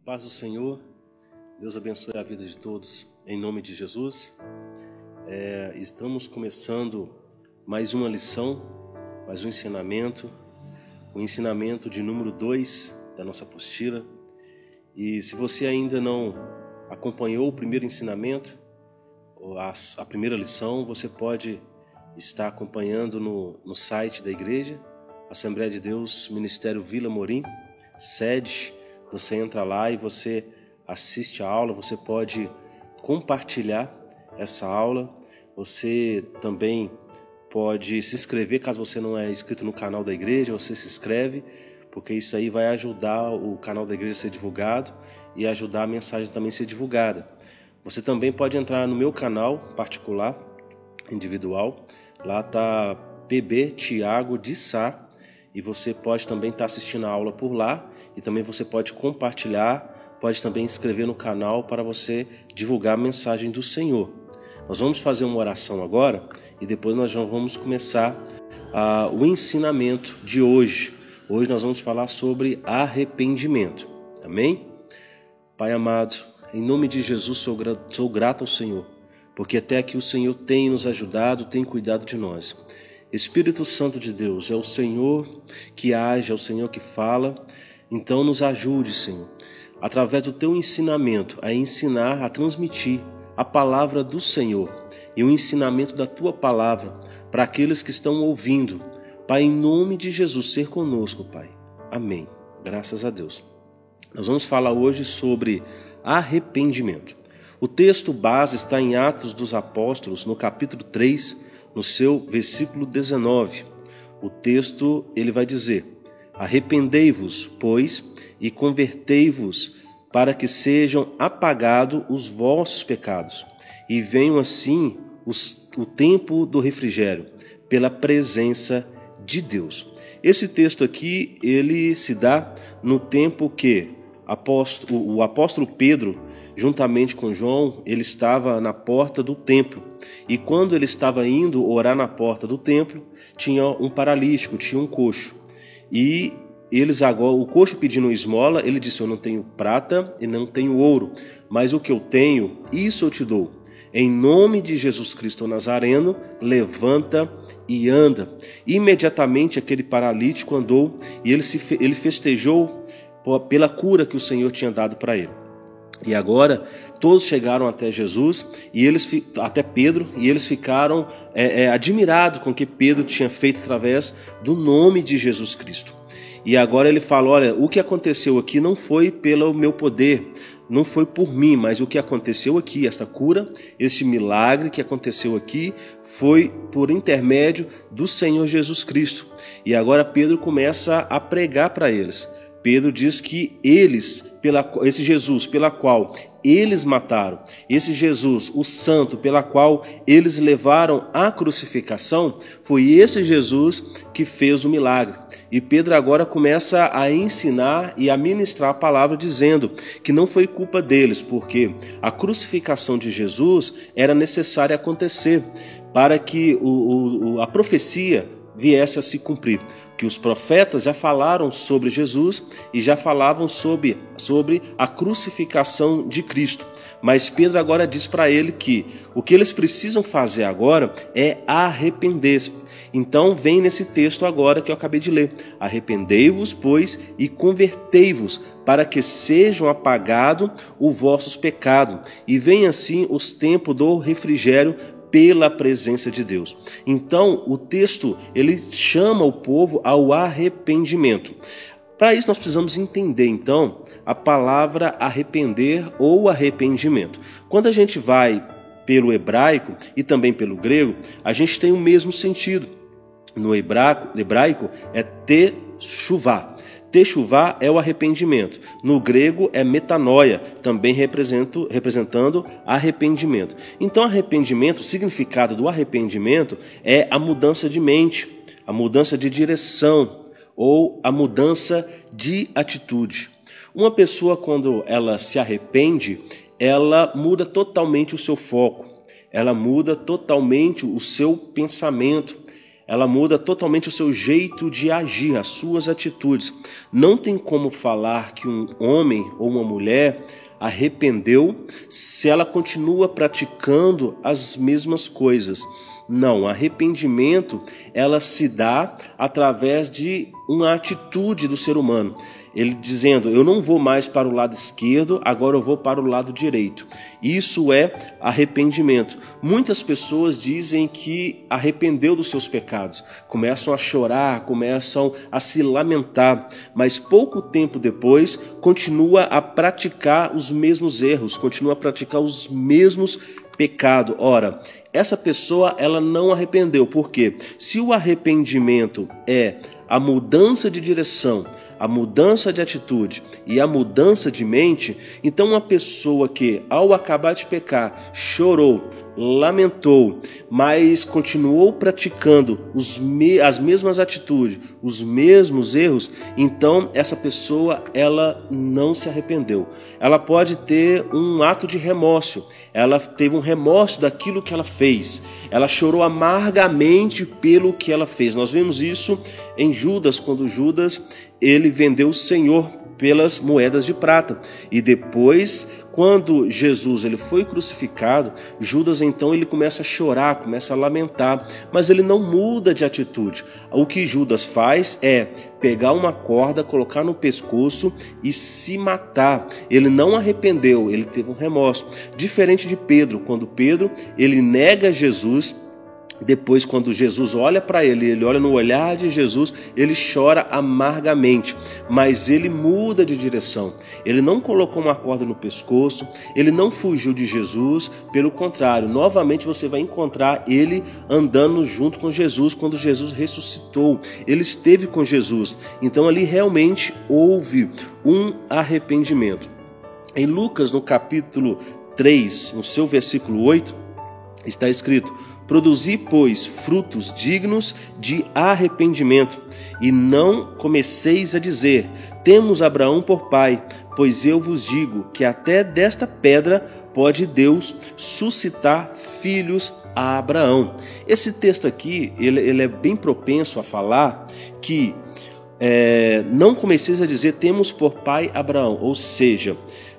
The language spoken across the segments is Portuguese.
Paz do Senhor, Deus abençoe a vida de todos, em nome de Jesus. Estamos começando mais uma lição, mais um ensinamento, o ensinamento de número 2 da nossa apostila. E se você ainda não acompanhou o primeiro ensinamento, a primeira lição, você pode estar acompanhando no site da igreja, Assembleia de Deus, Ministério Vila Morim, sede. Você entra lá e você assiste a aula, você pode compartilhar essa aula, você também pode se inscrever, caso você não é inscrito no canal da igreja, você se inscreve, porque isso aí vai ajudar o canal da igreja a ser divulgado e ajudar a mensagem também a ser divulgada. Você também pode entrar no meu canal particular, individual, lá está PB Tiago de Sá, e você pode também estar assistindo a aula por lá, e também você pode compartilhar, pode também inscrever no canal para você divulgar a mensagem do Senhor. Nós vamos fazer uma oração agora e depois nós já vamos começar o ensinamento de hoje. Hoje nós vamos falar sobre arrependimento. Amém? Pai amado, em nome de Jesus sou grato ao Senhor, porque até aqui o Senhor tem nos ajudado, tem cuidado de nós. Espírito Santo de Deus, é o Senhor que age, é o Senhor que fala, então nos ajude, Senhor, através do teu ensinamento, a ensinar, a transmitir a palavra do Senhor e o ensinamento da tua palavra para aqueles que estão ouvindo. Pai, em nome de Jesus, ser conosco, Pai. Amém. Graças a Deus. Nós vamos falar hoje sobre arrependimento. O texto base está em Atos dos Apóstolos, no capítulo 3, no seu versículo 19. O texto ele vai dizer: arrependei-vos, pois, e convertei-vos, para que sejam apagados os vossos pecados, e venham assim o tempo do refrigério, pela presença de Deus. Esse texto aqui, ele se dá no tempo que o apóstolo Pedro, juntamente com João, ele estava na porta do templo. E quando ele estava indo orar na porta do templo, tinha um paralítico, tinha um coxo. E eles agora, o coxo pedindo esmola, ele disse: eu não tenho prata e não tenho ouro, mas o que eu tenho, isso eu te dou. Em nome de Jesus Cristo Nazareno, levanta e anda. Imediatamente aquele paralítico andou e ele festejou pela cura que o Senhor tinha dado para ele. E agora todos chegaram até Jesus e até Pedro, e eles ficaram admirados com o que Pedro tinha feito através do nome de Jesus Cristo. E agora ele fala: olha, o que aconteceu aqui não foi pelo meu poder, não foi por mim, mas o que aconteceu aqui, esta cura, este milagre que aconteceu aqui, foi por intermédio do Senhor Jesus Cristo. E agora Pedro começa a pregar para eles. Pedro diz que esse Jesus pela qual eles mataram, esse Jesus, o santo, pela qual eles levaram à crucificação, foi esse Jesus que fez o milagre. E Pedro agora começa a ensinar e a ministrar a palavra, dizendo que não foi culpa deles, porque a crucificação de Jesus era necessária acontecer para que a profecia viesse a se cumprir. Que os profetas já falaram sobre Jesus e já falavam sobre a crucificação de Cristo. Mas Pedro agora diz para ele que o que eles precisam fazer agora é arrepender-se. Então vem nesse texto agora que eu acabei de ler: arrependei-vos, pois, e convertei-vos, para que sejam apagados os vossos pecados, e venham assim os tempos do refrigério, pela presença de Deus. Então, o texto, ele chama o povo ao arrependimento. Para isso, nós precisamos entender, então, a palavra arrepender ou arrependimento. Quando a gente vai pelo hebraico e também pelo grego, a gente tem o mesmo sentido. No hebraico é teshuvá. Teshuvá é o arrependimento. No grego é metanoia, também representando arrependimento. Então, arrependimento, o significado do arrependimento é a mudança de mente, a mudança de direção ou a mudança de atitude. Uma pessoa, quando ela se arrepende, ela muda totalmente o seu foco, ela muda totalmente o seu pensamento. ela muda totalmente o seu jeito de agir, as suas atitudes. Não tem como falar que um homem ou uma mulher arrependeu se ela continua praticando as mesmas coisas. Não, arrependimento ela se dá através de uma atitude do ser humano. Ele dizendo, eu não vou mais para o lado esquerdo, agora eu vou para o lado direito. Isso é arrependimento. Muitas pessoas dizem que arrependeu dos seus pecados, começam a chorar, começam a se lamentar, mas pouco tempo depois continua a praticar os mesmos erros, continua a praticar os mesmos pecados. Ora, essa pessoa ela não arrependeu. Por quê? Se o arrependimento é a mudança de direção, a mudança de atitude e a mudança de mente, então uma pessoa que ao acabar de pecar, chorou, lamentou, mas continuou praticando as mesmas atitudes, os mesmos erros, então essa pessoa ela não se arrependeu. Ela pode ter um ato de remorso, ela teve um remorso daquilo que ela fez, ela chorou amargamente pelo que ela fez. Nós vemos isso em Judas, quando Judas ele vendeu o Senhor pelas moedas de prata. E depois, quando Jesus ele foi crucificado, Judas então ele começa a chorar, começa a lamentar, mas ele não muda de atitude. O que Judas faz é pegar uma corda, colocar no pescoço e se matar. Ele não arrependeu, ele teve um remorso. Diferente de Pedro, quando Pedro ele nega Jesus. Depois, quando Jesus olha para ele olha no olhar de Jesus, ele chora amargamente, mas ele muda de direção. Ele não colocou uma corda no pescoço, ele não fugiu de Jesus, pelo contrário, novamente você vai encontrar ele andando junto com Jesus quando Jesus ressuscitou. Ele esteve com Jesus, então ali realmente houve um arrependimento. Em Lucas, no capítulo 3, no seu versículo 8, está escrito: produzi, pois, frutos dignos de arrependimento, e não comeceis a dizer, temos Abraão por pai, pois eu vos digo que até desta pedra pode Deus suscitar filhos a Abraão. Esse texto aqui, ele é bem propenso a falar que não comeceis a dizer, temos por pai Abraão, ou seja,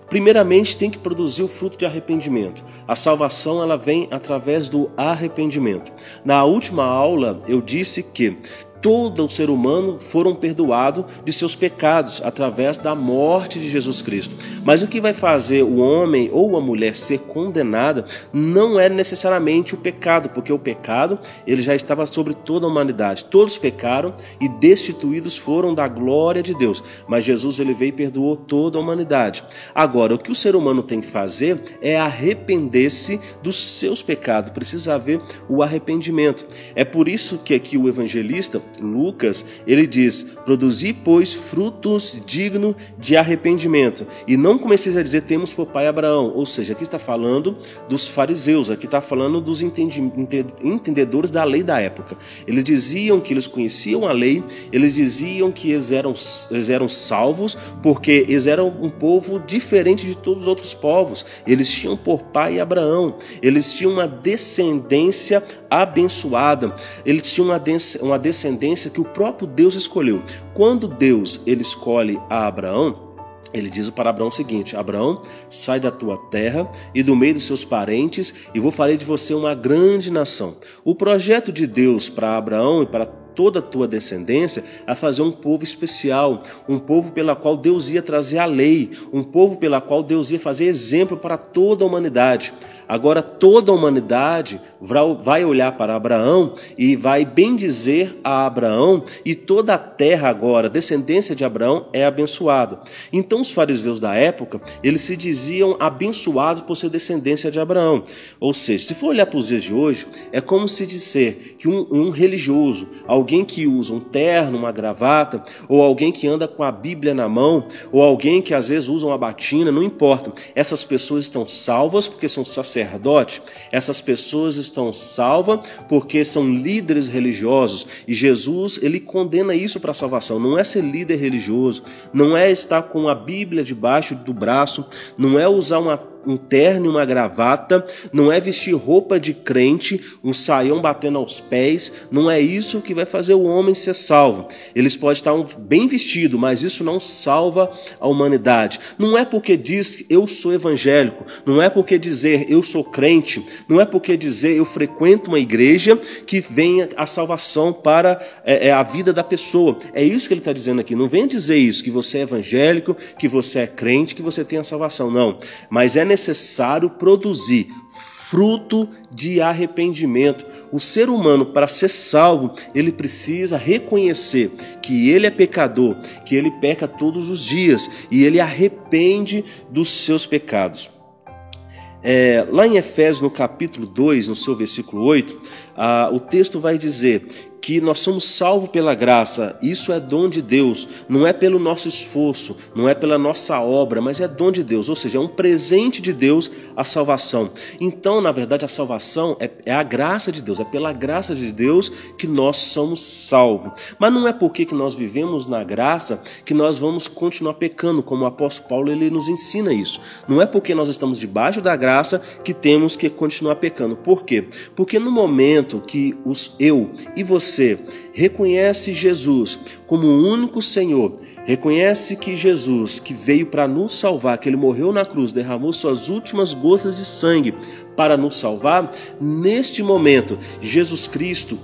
primeiramente tem que produzir o fruto de arrependimento. A salvação ela vem através do arrependimento. Na última aula eu disse que todo o ser humano foram perdoados de seus pecados através da morte de Jesus Cristo. Mas o que vai fazer o homem ou a mulher ser condenada não é necessariamente o pecado, porque o pecado ele já estava sobre toda a humanidade. Todos pecaram e destituídos foram da glória de Deus. Mas Jesus ele veio e perdoou toda a humanidade. Agora, o que o ser humano tem que fazer é arrepender-se dos seus pecados. Precisa haver o arrependimento. É por isso que aqui o evangelista Lucas, ele diz, produzi, pois, frutos dignos de arrependimento. E não comeceis a dizer, temos por pai Abraão. Ou seja, aqui está falando dos fariseus, aqui está falando dos entendedores da lei da época. Eles diziam que eles conheciam a lei, eles diziam que eles eram salvos, porque eles eram um povo diferente de todos os outros povos. Eles tinham por pai Abraão, eles tinham uma descendência abençoada, eles tinham uma descendência que o próprio Deus escolheu. Quando Deus ele escolhe a Abraão, ele diz para Abraão o seguinte: Abraão, sai da tua terra e do meio dos seus parentes e vou fazer de você uma grande nação. O projeto de Deus para Abraão e para toda a tua descendência a fazer um povo especial, um povo pela qual Deus ia trazer a lei, um povo pela qual Deus ia fazer exemplo para toda a humanidade. Agora toda a humanidade vai olhar para Abraão e vai bendizer a Abraão, e toda a terra agora, descendência de Abraão, é abençoada. Então os fariseus da época, eles se diziam abençoados por ser descendência de Abraão. Ou seja, se for olhar para os dias de hoje, é como se dizer que um religioso, alguém que usa um terno, uma gravata, ou alguém que anda com a Bíblia na mão, ou alguém que às vezes usa uma batina, não importa. Essas pessoas estão salvas porque são sacerdotes. Essas pessoas estão salvas porque são líderes religiosos, e Jesus ele condena isso para a salvação. Não é ser líder religioso, não é estar com a Bíblia debaixo do braço, não é usar uma um terno e uma gravata, não é vestir roupa de crente, um saião batendo aos pés, não é isso que vai fazer o homem ser salvo. Eles podem estar bem vestidos, mas isso não salva a humanidade. Não é porque diz eu sou evangélico, não é porque dizer eu sou crente, não é porque dizer eu frequento uma igreja que venha a salvação para a vida da pessoa. É isso que ele está dizendo aqui. Não venha dizer isso, que você é evangélico, que você é crente, que você tem a salvação. Não. Mas é necessário produzir fruto de arrependimento. O ser humano, para ser salvo, ele precisa reconhecer que ele é pecador, que ele peca todos os dias e ele arrepende dos seus pecados. Lá em Efésios, no capítulo 2, no seu versículo 8, o texto vai dizer que nós somos salvos pela graça. Isso é dom de Deus, não é pelo nosso esforço, não é pela nossa obra, mas é dom de Deus, ou seja, é um presente de Deus a salvação. Então, na verdade, a salvação é a graça de Deus, é pela graça de Deus que nós somos salvos. Mas não é porque que nós vivemos na graça que nós vamos continuar pecando, como o apóstolo Paulo ele nos ensina isso. Não é porque nós estamos debaixo da graça que temos que continuar pecando. Por quê? Porque no momento que eu e você reconhece Jesus como o único Senhor, reconhece que Jesus, que veio para nos salvar, que ele morreu na cruz, derramou suas últimas gotas de sangue para nos salvar, neste momento, Jesus Cristo,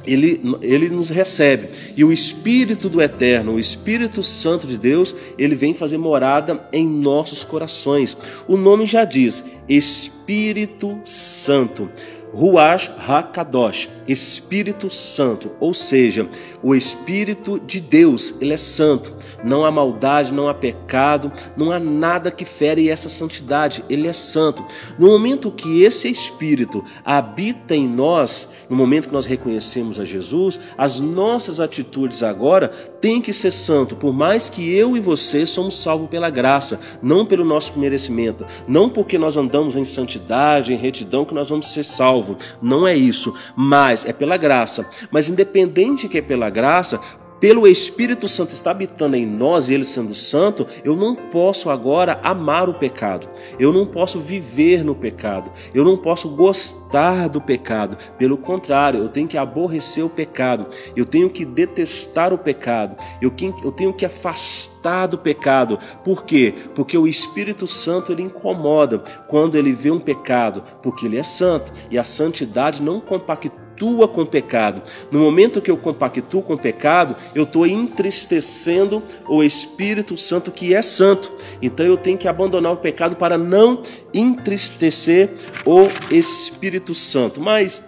ele nos recebe, e o Espírito do Eterno, o Espírito Santo de Deus, ele vem fazer morada em nossos corações. O nome já diz, Espírito Santo. Ruach HaKadosh, Espírito Santo, ou seja, o Espírito de Deus, ele é santo, não há maldade, não há pecado, não há nada que fere essa santidade, ele é santo. No momento que esse Espírito habita em nós, no momento que nós reconhecemos a Jesus, as nossas atitudes agora têm que ser santo, por mais que eu e você somos salvos pela graça, não pelo nosso merecimento, não porque nós andamos em santidade, em retidão, que nós vamos ser salvos. Não é isso, mas é pela graça. Mas independente que é pela graça, pelo Espírito Santo estar habitando em nós e ele sendo santo, eu não posso agora amar o pecado, eu não posso viver no pecado, eu não posso gostar do pecado. Pelo contrário, eu tenho que aborrecer o pecado, eu tenho que detestar o pecado, eu tenho que afastar do pecado. Por quê? Porque o Espírito Santo ele incomoda quando ele vê um pecado, porque ele é santo e a santidade não compactua com o pecado. No momento que eu compactuo com o pecado, eu estou entristecendo o Espírito Santo que é santo. Então eu tenho que abandonar o pecado para não entristecer o Espírito Santo. Mas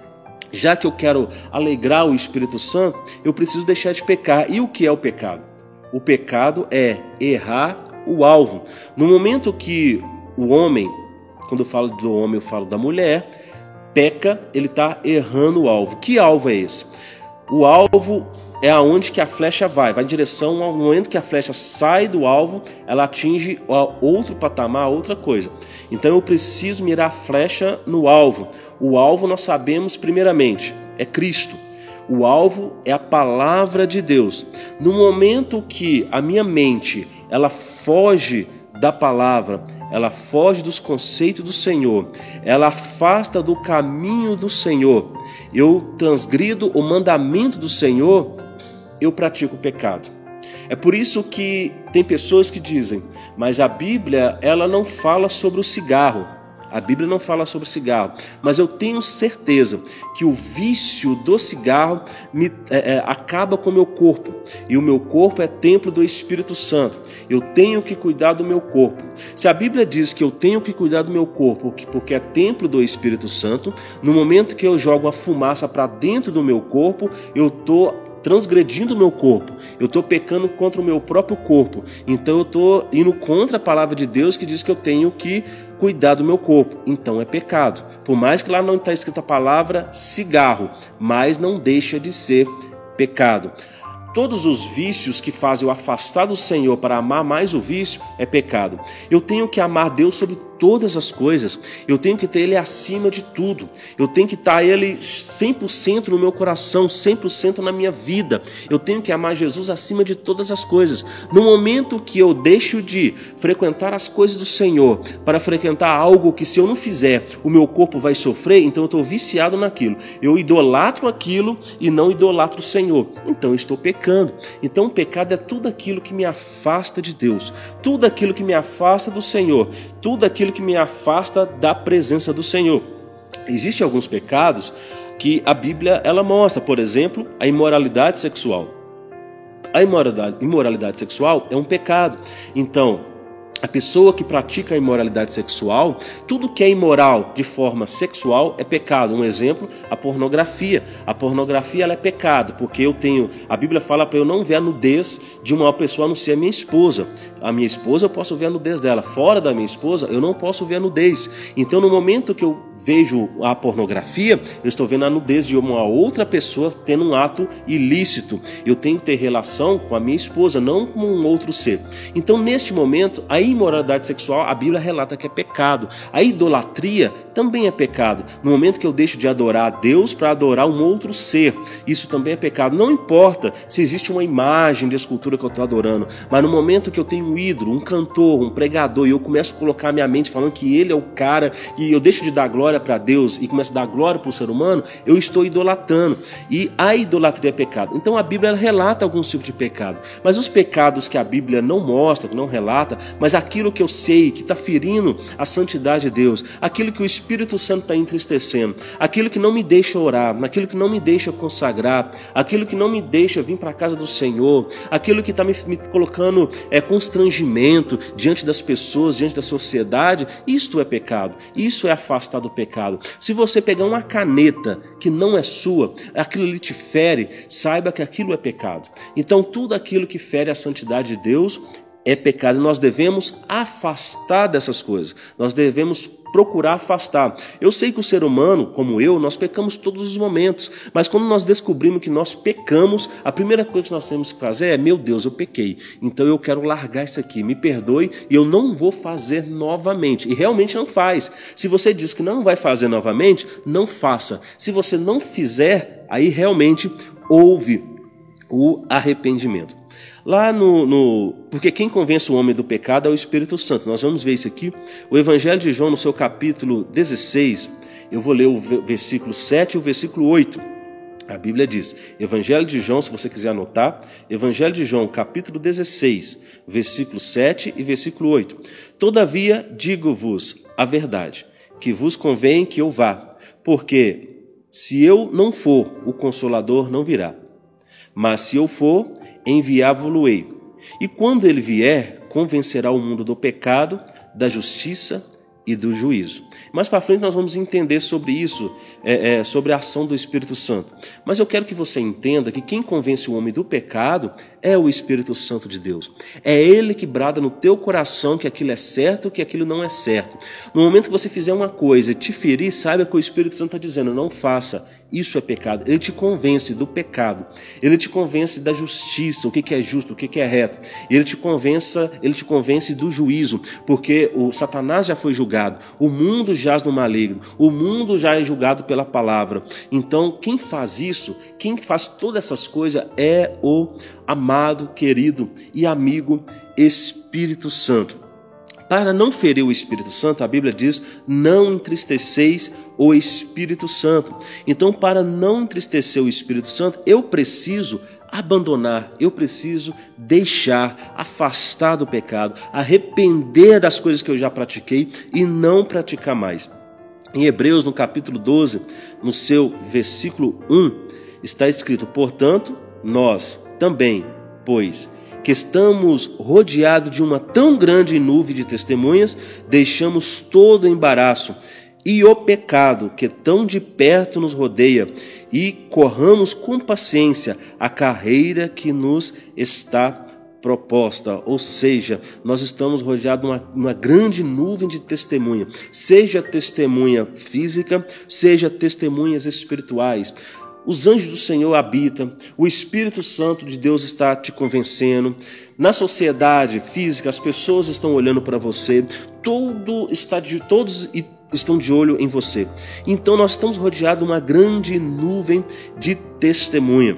já que eu quero alegrar o Espírito Santo, eu preciso deixar de pecar. E o que é o pecado? O pecado é errar o alvo. No momento que o homem, quando eu falo do homem, eu falo da mulher, peca, ele está errando o alvo. Que alvo é esse? O alvo é aonde que a flecha vai em direção ao momento que a flecha sai do alvo, ela atinge outro patamar, outra coisa. Então eu preciso mirar a flecha no alvo. O alvo nós sabemos primeiramente, é Cristo. O alvo é a palavra de Deus. No momento que a minha mente, ela foge da palavra, ela foge dos conceitos do Senhor, ela afasta do caminho do Senhor, eu transgrido o mandamento do Senhor, eu pratico o pecado. É por isso que tem pessoas que dizem, mas a Bíblia ela não fala sobre o cigarro. A Bíblia não fala sobre cigarro, mas eu tenho certeza que o vício do cigarro acaba com o meu corpo, e o meu corpo é templo do Espírito Santo. Eu tenho que cuidar do meu corpo. Se a Bíblia diz que eu tenho que cuidar do meu corpo porque é templo do Espírito Santo, no momento que eu jogo a fumaça para dentro do meu corpo, eu estou transgredindo o meu corpo, eu estou pecando contra o meu próprio corpo. Então eu estou indo contra a palavra de Deus que diz que eu tenho que cuidar do meu corpo. Então é pecado. Por mais que lá não está escrita a palavra cigarro, mas não deixa de ser pecado. Todos os vícios que fazem eu afastar do Senhor para amar mais o vício é pecado. Eu tenho que amar Deus sobre todas as coisas. Eu tenho que ter Ele acima de tudo. Eu tenho que estar Ele 100% no meu coração, 100% na minha vida. Eu tenho que amar Jesus acima de todas as coisas. No momento que eu deixo de frequentar as coisas do Senhor para frequentar algo que, se eu não fizer, o meu corpo vai sofrer, então eu estou viciado naquilo. Eu idolatro aquilo e não idolatro o Senhor. Então eu estou pecando. Então o pecado é tudo aquilo que me afasta de Deus, tudo aquilo que me afasta do Senhor, tudo aquilo que me afasta da presença do Senhor. Existem alguns pecados que a Bíblia ela mostra, por exemplo, a imoralidade sexual. A imoralidade sexual é um pecado. Então, a pessoa que pratica a imoralidade sexual, tudo que é imoral de forma sexual é pecado. Um exemplo, a pornografia. A pornografia ela é pecado, porque a Bíblia fala para eu não ver a nudez de uma pessoa a não ser a minha esposa. A minha esposa eu posso ver a nudez dela. Fora da minha esposa eu não posso ver a nudez. Então no momento que eu vejo a pornografia, eu estou vendo a nudez de uma outra pessoa tendo um ato ilícito. Eu tenho que ter relação com a minha esposa, não com um outro ser. Então neste momento, a imoralidade sexual, a Bíblia relata que é pecado. A idolatria também é pecado. No momento que eu deixo de adorar a Deus para adorar um outro ser, isso também é pecado. Não importa se existe uma imagem de escultura que eu estou adorando, mas no momento que eu tenho um ídolo, um cantor, um pregador, e eu começo a colocar minha mente falando que ele é o cara, e eu deixo de dar glória para Deus e começo a dar glória para o ser humano, eu estou idolatrando. E a idolatria é pecado. Então a Bíblia relata alguns tipos de pecado, mas os pecados que a Bíblia não mostra, que não relata, mas aquilo que eu sei que está ferindo a santidade de Deus, aquilo que o Espírito Santo está entristecendo, aquilo que não me deixa orar, aquilo que não me deixa consagrar, aquilo que não me deixa vir para a casa do Senhor, aquilo que está me colocando constrangimento diante das pessoas, diante da sociedade, isto é pecado, isso é afastar do pecado. Se você pegar uma caneta que não é sua, aquilo ali te fere, saiba que aquilo é pecado. Então tudo aquilo que fere a santidade de Deus é pecado, e nós devemos afastar dessas coisas, nós devemos procurar afastar. Eu sei que o ser humano, como eu, nós pecamos todos os momentos, mas quando nós descobrimos que nós pecamos, a primeira coisa que nós temos que fazer é: meu Deus, eu pequei, então eu quero largar isso aqui, me perdoe e eu não vou fazer novamente. E realmente não faz. Se você diz que não vai fazer novamente, não faça. Se você não fizer, aí realmente houve o arrependimento. Lá porque quem convence o homem do pecado é o Espírito Santo. Nós vamos ver isso aqui. O Evangelho de João, no seu capítulo 16, eu vou ler o versículo 7 e o versículo 8. A Bíblia diz, Evangelho de João, se você quiser anotar, Evangelho de João, capítulo 16, versículo 7 e versículo 8. Todavia, digo-vos a verdade, que vos convém que eu vá, porque se eu não for, o Consolador não virá. Mas se eu for, enviá-vo-lo-ei. E quando ele vier, convencerá o mundo do pecado, da justiça e do juízo. Mais para frente nós vamos entender sobre isso, sobre a ação do Espírito Santo. Mas eu quero que você entenda que quem convence o homem do pecado é o Espírito Santo de Deus. É Ele que brada no teu coração que aquilo é certo, que aquilo não é certo. No momento que você fizer uma coisa e te ferir, saiba que o Espírito Santo está dizendo: não faça. Isso é pecado. Ele te convence do pecado. Ele te convence da justiça, o que é justo, o que é reto. Ele te convence do juízo, porque o Satanás já foi julgado, o mundo jaz no maligno, o mundo já é julgado pela palavra. Então, quem faz isso, quem faz todas essas coisas é o amado, querido e amigo Espírito Santo. Para não ferir o Espírito Santo, a Bíblia diz: não entristeceis o Espírito Santo. Então, para não entristecer o Espírito Santo, eu preciso abandonar, eu preciso deixar, afastar do pecado, arrepender das coisas que eu já pratiquei e não praticar mais. Em Hebreus, no capítulo 12, no seu versículo 1, está escrito: portanto, nós também, pois que estamos rodeados de uma tão grande nuvem de testemunhas, deixamos todo o embaraço e o pecado que tão de perto nos rodeia e corramos com paciência a carreira que nos está proposta. Ou seja, nós estamos rodeados de uma grande nuvem de testemunha, seja testemunha física, seja testemunhas espirituais. Os anjos do Senhor habitam, o Espírito Santo de Deus está te convencendo. Na sociedade física, as pessoas estão olhando para você. todos estão de olho em você. Então nós estamos rodeados de uma grande nuvem de testemunha.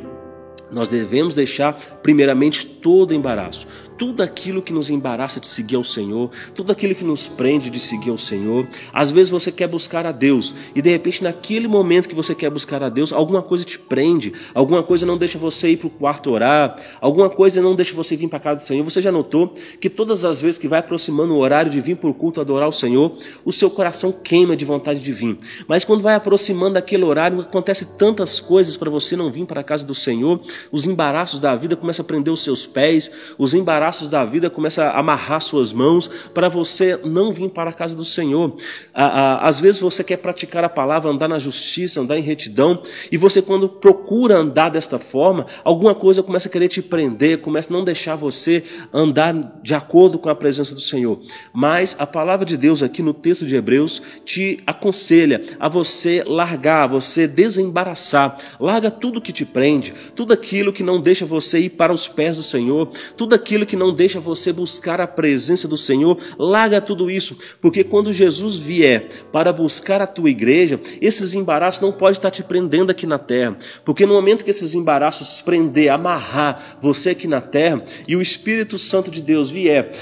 Nós devemos deixar primeiramente todo embaraço, tudo aquilo que nos embaraça de seguir ao Senhor, tudo aquilo que nos prende de seguir ao Senhor. Às vezes você quer buscar a Deus e de repente naquele momento que você quer buscar a Deus, alguma coisa te prende, alguma coisa não deixa você ir para o quarto orar, alguma coisa não deixa você vir para a casa do Senhor. Você já notou que todas as vezes que vai aproximando o horário de vir para o culto adorar o Senhor, o seu coração queima de vontade de vir. Mas quando vai aproximando daquele horário, acontece tantas coisas para você não vir para a casa do Senhor, os embaraços da vida começam a prender os seus pés, os embaraços da vida começam a amarrar suas mãos para você não vir para a casa do Senhor. Às vezes você quer praticar a palavra, andar na justiça, andar em retidão, e você quando procura andar desta forma, alguma coisa começa a querer te prender, começa a não deixar você andar de acordo com a presença do Senhor. Mas a palavra de Deus aqui no texto de Hebreus te aconselha a você largar, a você desembaraçar, larga tudo que te prende, tudo aquilo que não deixa você ir para os pés do Senhor, tudo aquilo que não deixa você buscar a presença do Senhor, larga tudo isso, porque quando Jesus vier para buscar a tua igreja, esses embaraços não podem estar te prendendo aqui na terra, porque no momento que esses embaraços prender, amarrar você aqui na terra, e o Espírito Santo de Deus vier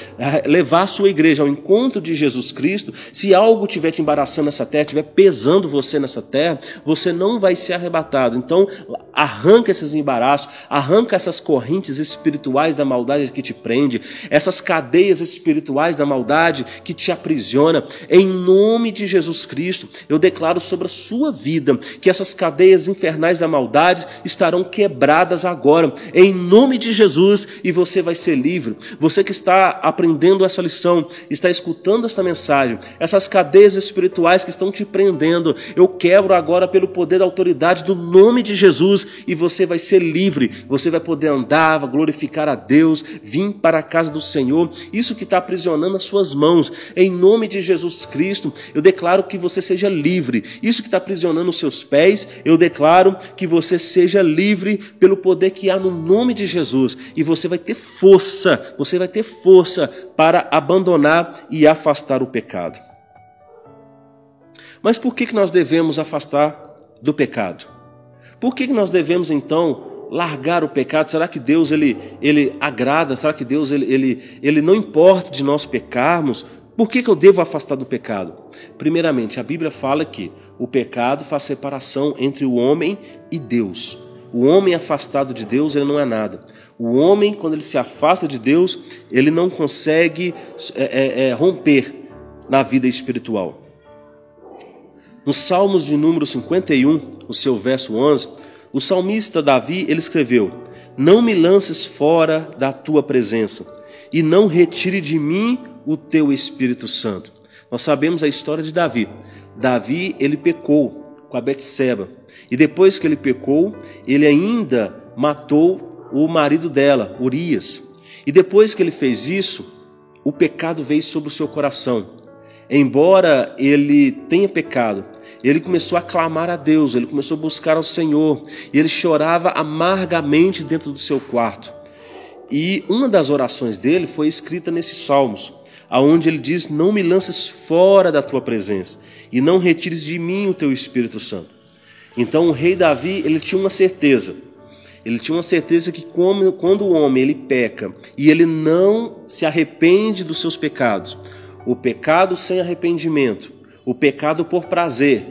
levar a sua igreja ao encontro de Jesus Cristo, se algo estiver te embaraçando nessa terra, estiver pesando você nessa terra, você não vai ser arrebatado. Então arranca esses embaraços, arranca essas correntes espirituais da maldade que te prende, essas cadeias espirituais da maldade que te aprisiona. Em nome de Jesus Cristo, eu declaro sobre a sua vida que essas cadeias infernais da maldade estarão quebradas agora, em nome de Jesus, e você vai ser livre. Você que está aprendendo essa lição, está escutando essa mensagem, essas cadeias espirituais que estão te prendendo, eu quebro agora pelo poder da autoridade do nome de Jesus, e você vai ser livre, você vai poder andar, vai glorificar a Deus, vir para a casa do Senhor. Isso que está aprisionando as suas mãos, em nome de Jesus Cristo, eu declaro que você seja livre. Isso que está aprisionando os seus pés, eu declaro que você seja livre pelo poder que há no nome de Jesus, e você vai ter força para abandonar e afastar o pecado. Mas por que nós devemos afastar do pecado? Por que nós devemos então largar o pecado? Será que Deus ele agrada? Será que Deus ele não importa de nós pecarmos? Por que eu devo afastar do pecado? Primeiramente, a Bíblia fala que o pecado faz separação entre o homem e Deus. O homem afastado de Deus, ele não é nada. O homem, quando ele se afasta de Deus, ele não consegue romper na vida espiritual. Nos Salmos de número 51, o seu verso 11, o salmista Davi, ele escreveu: não me lances fora da tua presença e não retire de mim o teu Espírito Santo. Nós sabemos a história de Davi. Davi, ele pecou com a Betseba. E depois que ele pecou, ele ainda matou o marido dela, Urias. E depois que ele fez isso, o pecado veio sobre o seu coração. Embora ele tenha pecado, ele começou a clamar a Deus, ele começou a buscar ao Senhor, e ele chorava amargamente dentro do seu quarto. E uma das orações dele foi escrita nesses salmos, aonde ele diz: não me lances fora da tua presença, e não retires de mim o teu Espírito Santo. Então o rei Davi, ele tinha uma certeza. Ele tinha uma certeza que quando o homem ele peca e ele não se arrepende dos seus pecados, o pecado sem arrependimento, o pecado por prazer,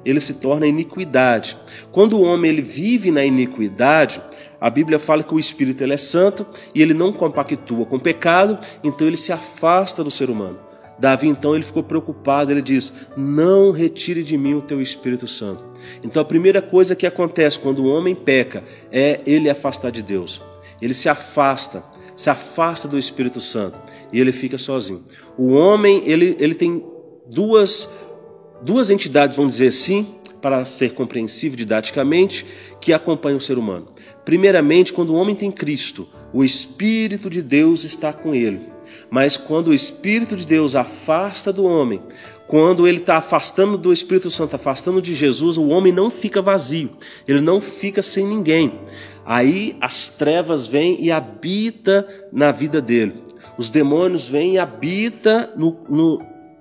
ele se torna iniquidade. Quando o homem ele vive na iniquidade, a Bíblia fala que o Espírito ele é santo e ele não compactua com o pecado, então ele se afasta do ser humano. Davi então ele ficou preocupado, ele diz: não retire de mim o teu Espírito Santo. Então a primeira coisa que acontece quando o homem peca é ele afastar de Deus. Ele se afasta do Espírito Santo e ele fica sozinho. O homem ele tem duas entidades, vamos dizer assim, para ser compreensível didaticamente, que acompanham o ser humano. Primeiramente, quando o homem tem Cristo, o Espírito de Deus está com ele. Mas quando o Espírito de Deus afasta do homem, quando ele está afastando do Espírito Santo, afastando de Jesus, o homem não fica vazio, ele não fica sem ninguém. Aí as trevas vêm e habitam na vida dele. Os demônios vêm e habitam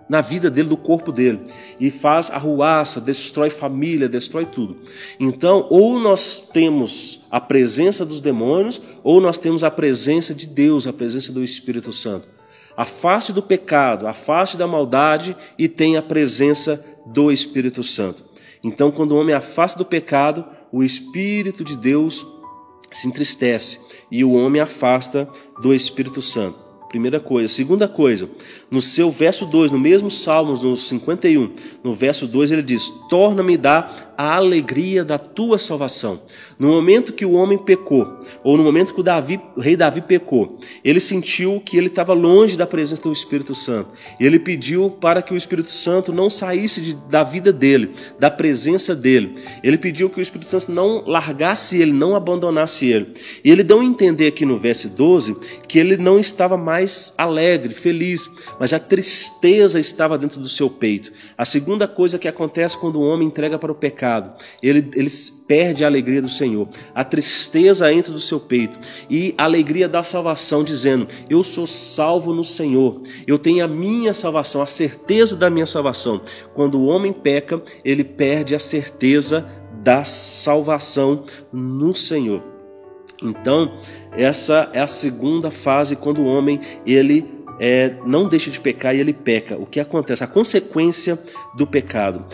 na vida dele, do corpo dele, e faz arruaça, destrói família, destrói tudo. Então, ou nós temos a presença dos demônios, ou nós temos a presença de Deus, a presença do Espírito Santo. Afaste do pecado, afaste da maldade e tenha a presença do Espírito Santo. Então, quando o homem afasta do pecado, o Espírito de Deus se entristece e o homem afasta do Espírito Santo. Primeira coisa. Segunda coisa, no seu verso 2, no mesmo Salmos, no 51, no verso 2 ele diz: torna-me dar a alegria da tua salvação. No momento que o homem pecou, ou no momento que o rei Davi pecou, ele sentiu que ele estava longe da presença do Espírito Santo. E ele pediu para que o Espírito Santo não saísse da vida dele, da presença dele. Ele pediu que o Espírito Santo não largasse ele, não abandonasse ele. E ele deu a entender aqui no verso 12 que ele não estava mais alegre, feliz, mas a tristeza estava dentro do seu peito. A segunda coisa que acontece quando o homem entrega para o pecado, ele perde a alegria do Senhor. A tristeza entra do seu peito e a alegria da salvação, dizendo: eu sou salvo no Senhor, eu tenho a minha salvação, a certeza da minha salvação. Quando o homem peca, ele perde a certeza da salvação no Senhor. Então, essa é a segunda fase, quando o homem ele não deixa de pecar e ele peca. O que acontece? A consequência do pecado.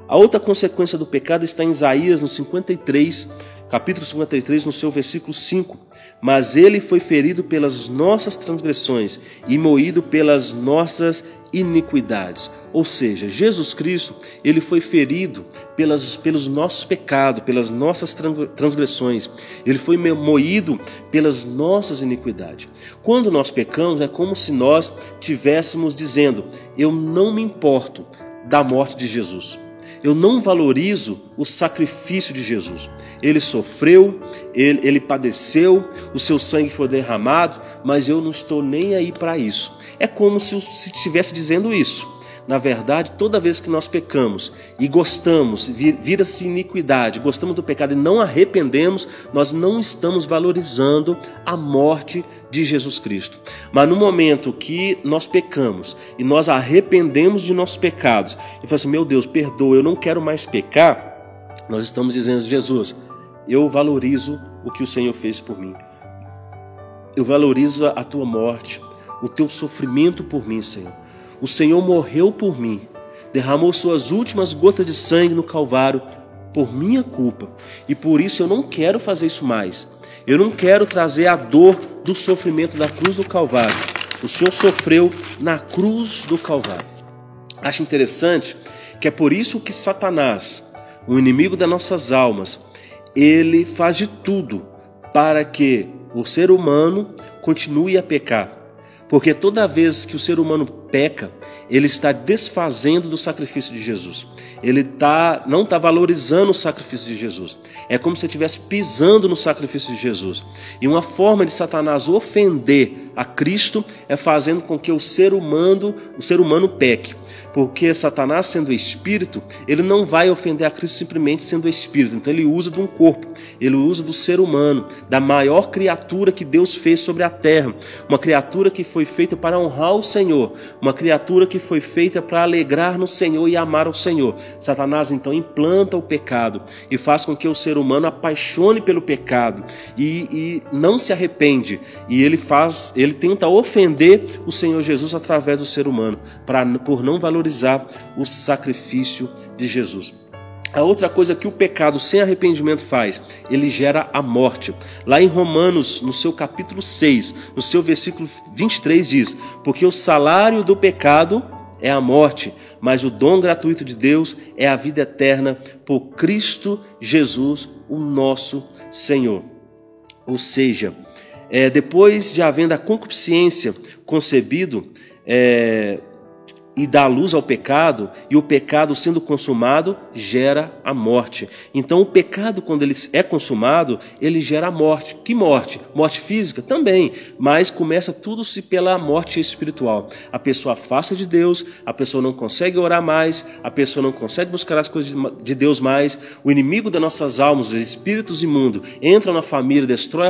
A outra consequência do pecado está em Isaías, no 53, capítulo 53, no seu versículo 5. Mas ele foi ferido pelas nossas transgressões e moído pelas nossas iniquidades. Ou seja, Jesus Cristo, ele foi ferido pelos nossos pecados, pelas nossas transgressões. Ele foi moído pelas nossas iniquidades. Quando nós pecamos, é como se nós estivéssemos dizendo: eu não me importo da morte de Jesus. Eu não valorizo o sacrifício de Jesus. Ele sofreu, ele padeceu, o seu sangue foi derramado, mas eu não estou nem aí para isso. É como se estivesse dizendo isso. Na verdade, toda vez que nós pecamos e gostamos, vira-se iniquidade, gostamos do pecado e não arrependemos, nós não estamos valorizando a morte de Jesus Cristo. Mas no momento que nós pecamos e nós arrependemos de nossos pecados e falamos assim: meu Deus, perdoa, eu não quero mais pecar, nós estamos dizendo: Jesus, eu valorizo o que o Senhor fez por mim. Eu valorizo a tua morte, o teu sofrimento por mim, Senhor. O Senhor morreu por mim, derramou suas últimas gotas de sangue no Calvário por minha culpa. E por isso eu não quero fazer isso mais. Eu não quero trazer a dor do sofrimento da cruz do Calvário. O Senhor sofreu na cruz do Calvário. Acho interessante que é por isso que Satanás, o inimigo das nossas almas, ele faz de tudo para que o ser humano continue a pecar. Porque toda vez que o ser humano peca, ele está desfazendo do sacrifício de Jesus. Ele não está valorizando o sacrifício de Jesus. É como se estivesse pisando no sacrifício de Jesus. E uma forma de Satanás ofender a Cristo é fazendo com que o ser humano peque. Porque Satanás, sendo espírito, ele não vai ofender a Cristo simplesmente sendo espírito. Então ele usa de um corpo, ele usa do ser humano, da maior criatura que Deus fez sobre a terra. Uma criatura que foi feita para honrar o Senhor, uma criatura que foi feita para alegrar no Senhor e amar ao Senhor. Satanás então implanta o pecado e faz com que o ser humano apaixone pelo pecado e não se arrepende. E ele tenta ofender o Senhor Jesus através do ser humano, por não valorizar o sacrifício de Jesus. A outra coisa que o pecado sem arrependimento faz, ele gera a morte. Lá em Romanos, no seu capítulo 6, no seu versículo 23 diz: porque o salário do pecado é a morte, mas o dom gratuito de Deus é a vida eterna por Cristo Jesus, o nosso Senhor. Ou seja, depois de havendo a concupiscência concebido, e dá luz ao pecado, e o pecado sendo consumado gera a morte. Então o pecado, quando ele é consumado, ele gera a morte. Que morte? Morte física? Também, mas começa tudo-se pela morte espiritual. A pessoa afasta de Deus, a pessoa não consegue orar mais, a pessoa não consegue buscar as coisas de Deus mais. O inimigo das nossas almas, os espíritos imundos, entra na família, destrói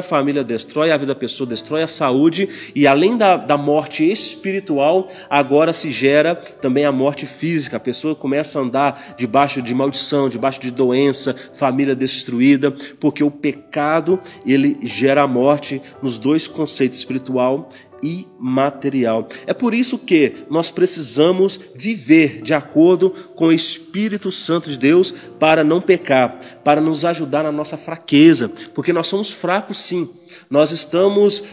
a vida da pessoa, destrói a saúde, e além da morte espiritual, agora se gera também a morte física. A pessoa começa a andar debaixo de maldição, debaixo de doença, família destruída, porque o pecado, ele gera a morte nos dois conceitos, espiritual e material. É por isso que nós precisamos viver de acordo com o Espírito Santo de Deus para não pecar, para nos ajudar na nossa fraqueza, porque nós somos fracos sim. Nós estamos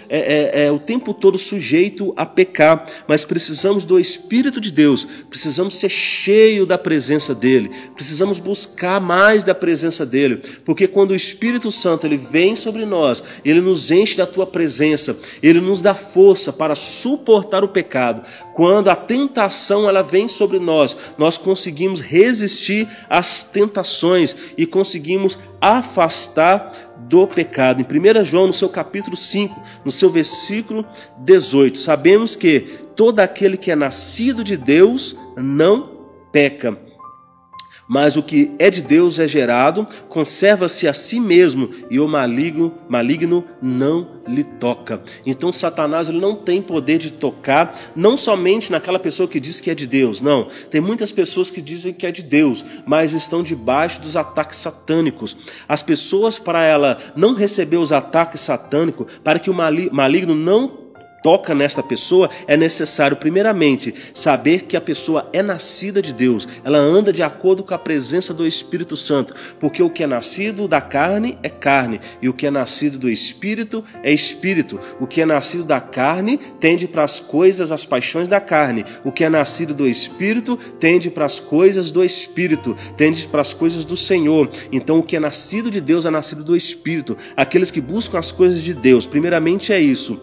o tempo todo sujeito a pecar, mas precisamos do Espírito de Deus, precisamos ser cheios da presença dEle, precisamos buscar mais da presença dEle, porque quando o Espírito Santo ele vem sobre nós, ele nos enche da tua presença, ele nos dá força para suportar o pecado. Quando a tentação ela vem sobre nós, nós conseguimos resistir às tentações e conseguimos afastar do pecado. Em 1 João, no seu capítulo 5, no seu versículo 18, sabemos que todo aquele que é nascido de Deus não peca, mas o que é de Deus é gerado, conserva-se a si mesmo, e o maligno não lhe toca. Então Satanás ele não tem poder de tocar, não somente naquela pessoa que diz que é de Deus, não. Tem muitas pessoas que dizem que é de Deus, mas estão debaixo dos ataques satânicos. As pessoas, para ela não receber os ataques satânicos, para que o maligno não toca nesta pessoa, é necessário primeiramente saber que a pessoa é nascida de Deus, ela anda de acordo com a presença do Espírito Santo, porque o que é nascido da carne é carne, e o que é nascido do Espírito é Espírito. O que é nascido da carne tende para as coisas, as paixões da carne, o que é nascido do Espírito tende para as coisas do Espírito, tende para as coisas do Senhor. Então o que é nascido de Deus é nascido do Espírito. Aqueles que buscam as coisas de Deus, primeiramente é isso.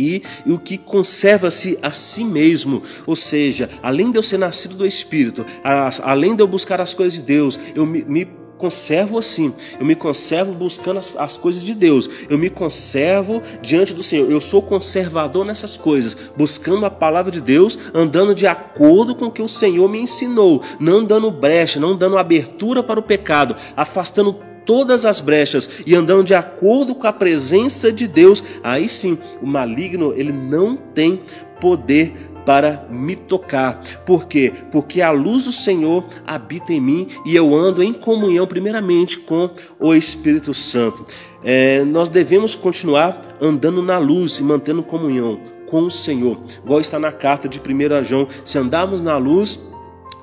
E o que conserva-se a si mesmo, ou seja, além de eu ser nascido do Espírito, além de eu buscar as coisas de Deus, eu me conservo assim, eu me conservo buscando as coisas de Deus, eu me conservo diante do Senhor, eu sou conservador nessas coisas, buscando a palavra de Deus, andando de acordo com o que o Senhor me ensinou, não dando brecha, não dando abertura para o pecado, afastando todas as brechas e andando de acordo com a presença de Deus. Aí sim, o maligno ele não tem poder para me tocar. Por quê? Porque a luz do Senhor habita em mim e eu ando em comunhão primeiramente com o Espírito Santo. Nós devemos continuar andando na luz e mantendo comunhão com o Senhor, igual está na carta de 1 João, se andarmos na luz,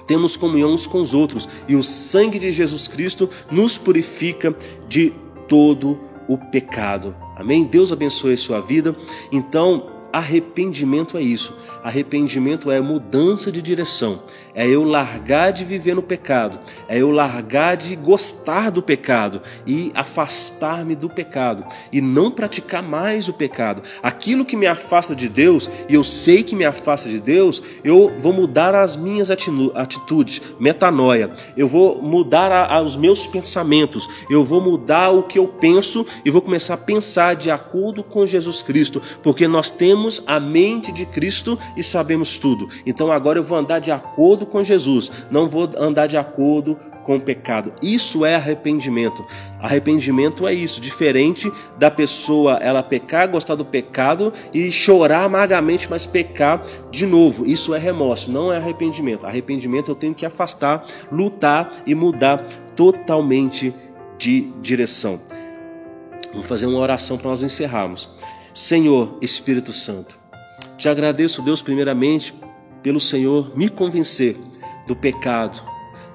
temos comunhão uns com os outros, e o sangue de Jesus Cristo nos purifica de todo o pecado. Amém? Deus abençoe a sua vida. Então, arrependimento é isso. Arrependimento é mudança de direção. É eu largar de viver no pecado. É eu largar de gostar do pecado e afastar-me do pecado. E não praticar mais o pecado. Aquilo que me afasta de Deus, e eu sei que me afasta de Deus, eu vou mudar as minhas atitudes, metanoia. Eu vou mudar os meus pensamentos. Eu vou mudar o que eu penso e vou começar a pensar de acordo com Jesus Cristo. Porque nós temos a mente de Cristo e sabemos tudo. Então agora eu vou andar de acordo com Jesus, não vou andar de acordo com o pecado. Isso é arrependimento. Arrependimento é isso, diferente da pessoa ela pecar, gostar do pecado e chorar amargamente, mas pecar de novo. Isso é remorso, não é arrependimento. Arrependimento eu tenho que afastar, lutar e mudar totalmente de direção. Vamos fazer uma oração para nós encerrarmos. Senhor Espírito Santo, te agradeço, Deus, primeiramente, pelo Senhor me convencer do pecado,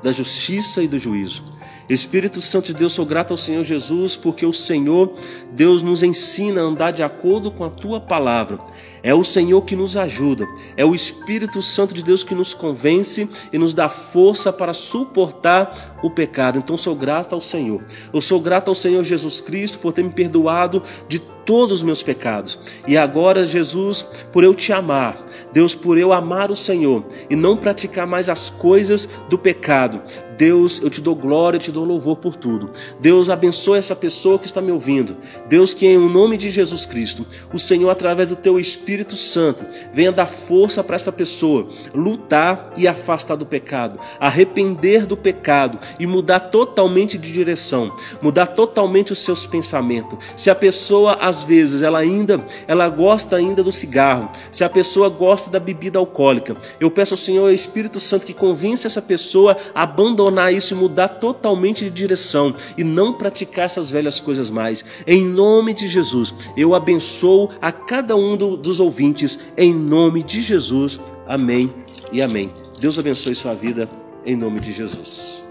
da justiça e do juízo. Espírito Santo de Deus, sou grato ao Senhor Jesus, porque o Senhor, Deus, nos ensina a andar de acordo com a Tua palavra. É o Senhor que nos ajuda, é o Espírito Santo de Deus que nos convence e nos dá força para suportar o pecado. Então sou grato ao Senhor. Eu sou grato ao Senhor Jesus Cristo por ter me perdoado de todos os meus pecados. E agora, Jesus, por eu te amar, Deus, por eu amar o Senhor e não praticar mais as coisas do pecado, Deus, eu te dou glória, eu te dou louvor por tudo. Deus, abençoe essa pessoa que está me ouvindo. Deus, que em nome de Jesus Cristo, o Senhor, através do Teu Espírito Espírito Santo venha dar força para essa pessoa lutar e afastar do pecado, arrepender do pecado e mudar totalmente de direção, mudar totalmente os seus pensamentos. Se a pessoa, às vezes, ela gosta ainda do cigarro, se a pessoa gosta da bebida alcoólica, eu peço ao Senhor, Espírito Santo, que convença essa pessoa a abandonar isso e mudar totalmente de direção e não praticar essas velhas coisas mais. Em nome de Jesus, eu abençoo a cada um dos ouvintes, em nome de Jesus. Amém e amém. Deus abençoe sua vida, em nome de Jesus.